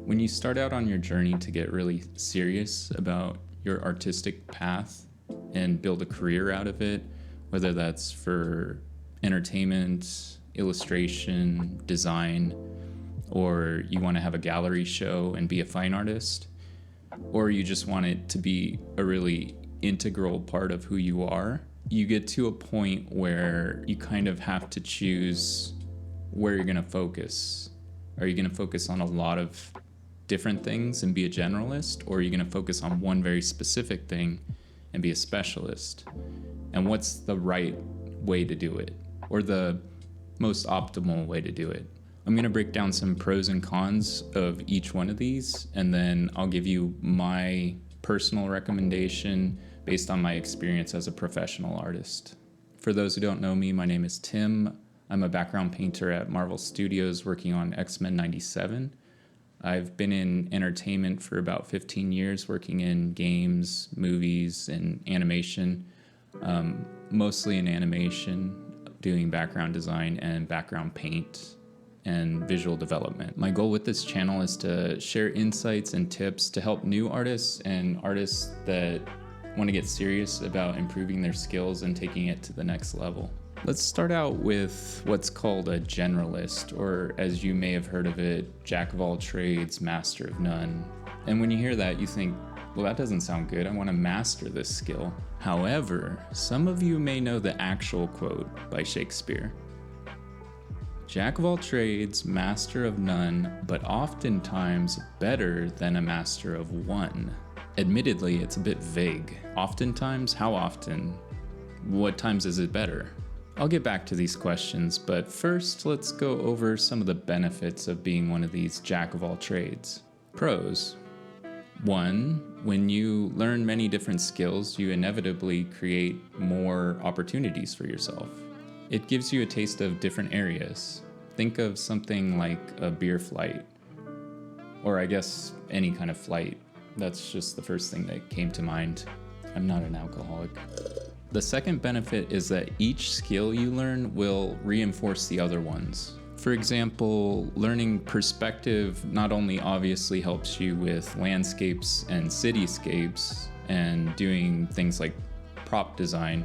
When you start out on your journey to get really serious about your artistic path and build a career out of it, whether that's for entertainment, illustration, design, or you want to have a gallery show and be a fine artist, or you just want it to be a really integral part of who you are, you get to a point where you kind of have to choose where you're going to focus. Are you going to focus on a lot of different things and be a generalist, or are you going to focus on one very specific thing and be a specialist? And what's the right way to do it, or the most optimal way to do it? I'm going to break down some pros and cons of each one of these, and then I'll give you my personal recommendation based on my experience as a professional artist. For those who don't know me, my name is Tim. I'm a background painter at Marvel Studios working on X-Men 97. I've been in entertainment for about 15 years, working in games, movies, and animation, mostly in animation, doing background design and background paint and visual development. My goal with this channel is to share insights and tips to help new artists and artists that want to get serious about improving their skills and taking it to the next level. Let's start out with what's called a generalist, or as you may have heard of it, jack of all trades, master of none. And when you hear that, you think, well, that doesn't sound good. I want to master this skill. However, some of you may know the actual quote by Shakespeare. Jack of all trades, master of none, but oftentimes better than a master of one. Admittedly, it's a bit vague. Oftentimes, how often? What times is it better? I'll get back to these questions, but first let's go over some of the benefits of being one of these jack of all trades. Pros. 1. When you learn many different skills, you inevitably create more opportunities for yourself. It gives you a taste of different areas. Think of something like a beer flight, or I guess any kind of flight. That's just the first thing that came to mind. I'm not an alcoholic. The second benefit is that each skill you learn will reinforce the other ones. For example, learning perspective not only obviously helps you with landscapes and cityscapes and doing things like prop design,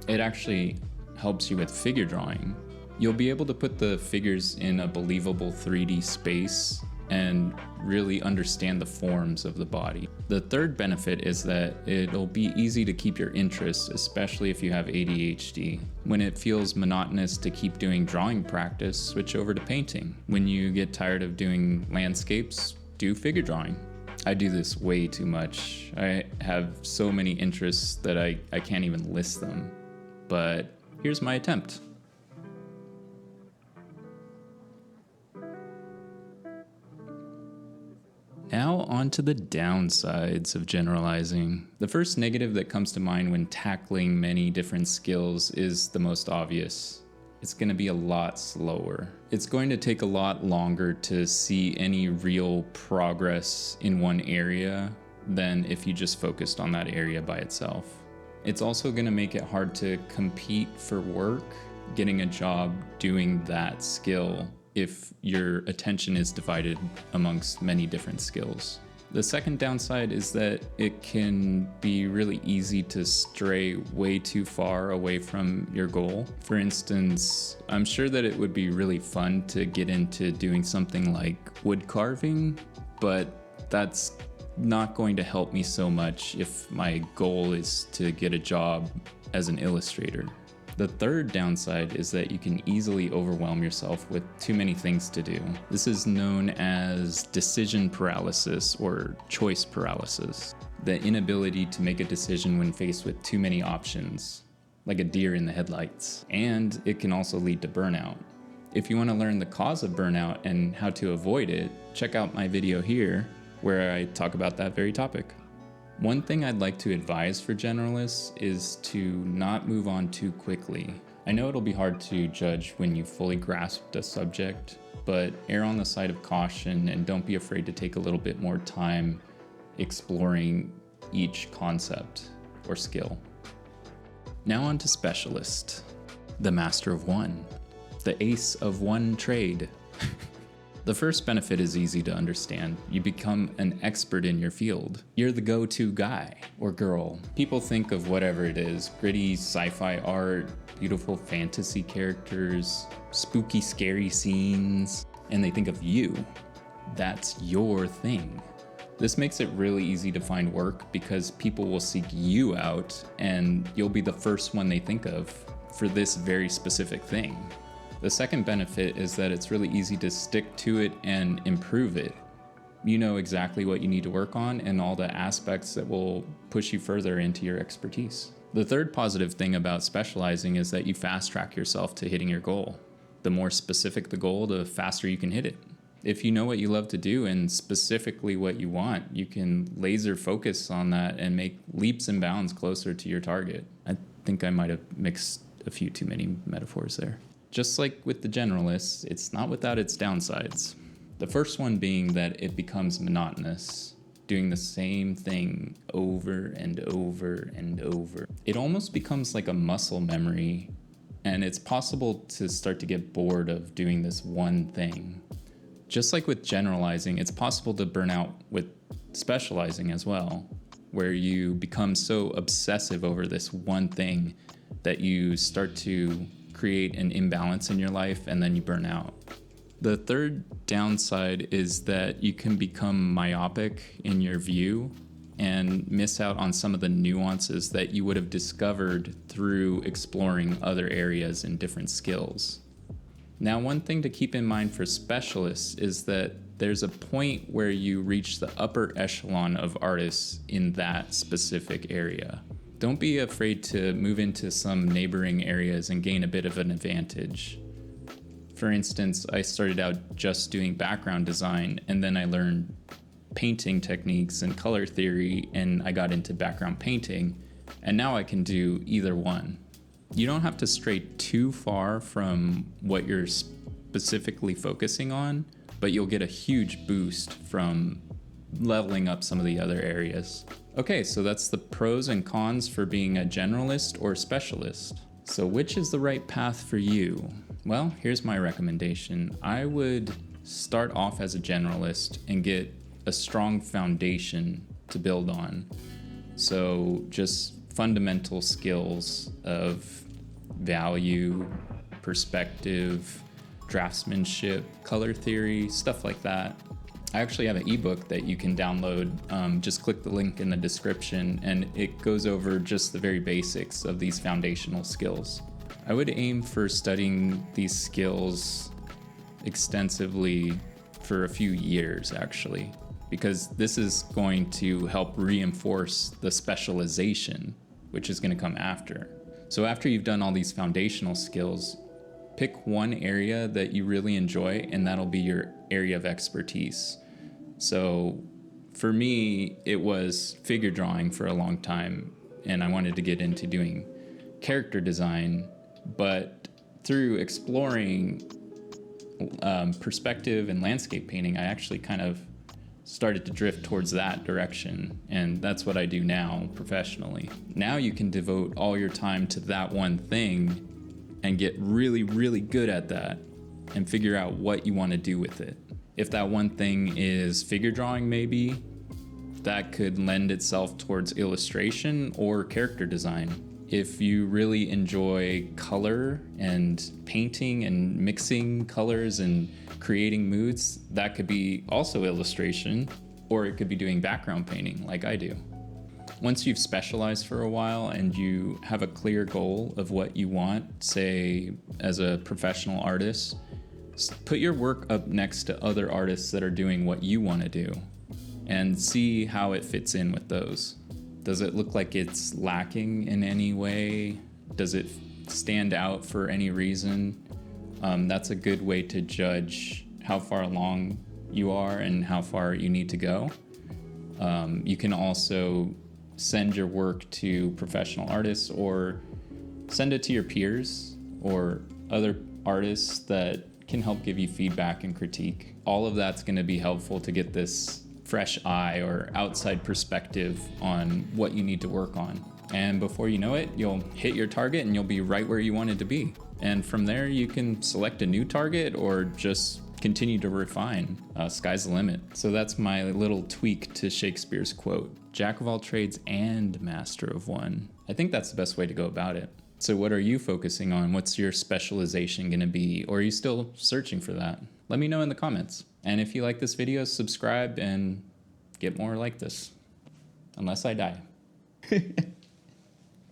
it actually helps you with figure drawing. You'll be able to put the figures in a believable 3D space and really understand the forms of the body. The third benefit is that it'll be easy to keep your interest, especially if you have ADHD. When it feels monotonous to keep doing drawing practice, switch over to painting. When you get tired of doing landscapes, do figure drawing. I do this way too much. I have so many interests that I can't even list them. But here's my attempt. Now on to the downsides of generalizing. The first negative that comes to mind when tackling many different skills is the most obvious. It's going to be a lot slower. It's going to take a lot longer to see any real progress in one area than if you just focused on that area by itself. It's also going to make it hard to compete for work, getting a job doing that skill, if your attention is divided amongst many different skills. The second downside is that it can be really easy to stray way too far away from your goal. For instance, I'm sure that it would be really fun to get into doing something like wood carving, but that's not going to help me so much if my goal is to get a job as an illustrator. The third downside is that you can easily overwhelm yourself with too many things to do. This is known as decision paralysis or choice paralysis, the inability to make a decision when faced with too many options, like a deer in the headlights. And it can also lead to burnout. If you want to learn the cause of burnout and how to avoid it, check out my video here where I talk about that very topic. One thing I'd like to advise for generalists is to not move on too quickly. I know it'll be hard to judge when you fully grasped a subject, but err on the side of caution and don't be afraid to take a little bit more time exploring each concept or skill. Now on to specialist, the master of one, the ace of one trade. The first benefit is easy to understand. You become an expert in your field. You're the go-to guy or girl. People think of whatever it is, gritty sci-fi art, beautiful fantasy characters, spooky, scary scenes, and they think of you. That's your thing. This makes it really easy to find work because people will seek you out and you'll be the first one they think of for this very specific thing. The second benefit is that it's really easy to stick to it and improve it. You know exactly what you need to work on and all the aspects that will push you further into your expertise. The third positive thing about specializing is that you fast track yourself to hitting your goal. The more specific the goal, the faster you can hit it. If you know what you love to do and specifically what you want, you can laser focus on that and make leaps and bounds closer to your target. I think I might have mixed a few too many metaphors there. Just like with the generalists, it's not without its downsides. The first one being that it becomes monotonous, doing the same thing over and over and over. It almost becomes like a muscle memory, and it's possible to start to get bored of doing this one thing. Just like with generalizing, it's possible to burn out with specializing as well, where you become so obsessive over this one thing that you start to create an imbalance in your life and then you burn out. The third downside is that you can become myopic in your view and miss out on some of the nuances that you would have discovered through exploring other areas and different skills. Now, one thing to keep in mind for specialists is that there's a point where you reach the upper echelon of artists in that specific area. Don't be afraid to move into some neighboring areas and gain a bit of an advantage. For instance, I started out just doing background design, and then I learned painting techniques and color theory, and I got into background painting, and now I can do either one. You don't have to stray too far from what you're specifically focusing on, but you'll get a huge boost from leveling up some of the other areas. Okay, so that's the pros and cons for being a generalist or specialist. So which is the right path for you? Well, here's my recommendation. I would start off as a generalist and get a strong foundation to build on. So just fundamental skills of value, perspective, draftsmanship, color theory, stuff like that. I actually have an ebook that you can download. Just click the link in the description and it goes over just the very basics of these foundational skills. I would aim for studying these skills extensively for a few years actually, because this is going to help reinforce the specialization, which is going to come after. So after you've done all these foundational skills, pick one area that you really enjoy and that'll be your area of expertise. So for me, it was figure drawing for a long time, and I wanted to get into doing character design, but through exploring perspective and landscape painting, I actually kind of started to drift towards that direction, and that's what I do now professionally. Now you can devote all your time to that one thing and get really, really good at that and figure out what you want to do with it. If that one thing is figure drawing, maybe that could lend itself towards illustration or character design. If you really enjoy color and painting and mixing colors and creating moods, that could be also illustration, or it could be doing background painting like I do. Once you've specialized for a while and you have a clear goal of what you want, say as a professional artist, put your work up next to other artists that are doing what you want to do and see how it fits in with those. Does it look like it's lacking in any way? Does it stand out for any reason? That's a good way to judge how far along you are and how far you need to go. You can also send your work to professional artists or send it to your peers or other artists that can help give you feedback and critique. All of that's going to be helpful to get this fresh eye or outside perspective on what you need to work on. And before you know it, you'll hit your target and you'll be right where you wanted to be. And from there, you can select a new target or just continue to refine. Sky's the limit. So that's my little tweak to Shakespeare's quote, jack of all trades and master of one. I think that's the best way to go about it. So what are you focusing on? What's your specialization going to be? Or are you still searching for that? Let me know in the comments. And if you like this video, subscribe and get more like this. Unless I die.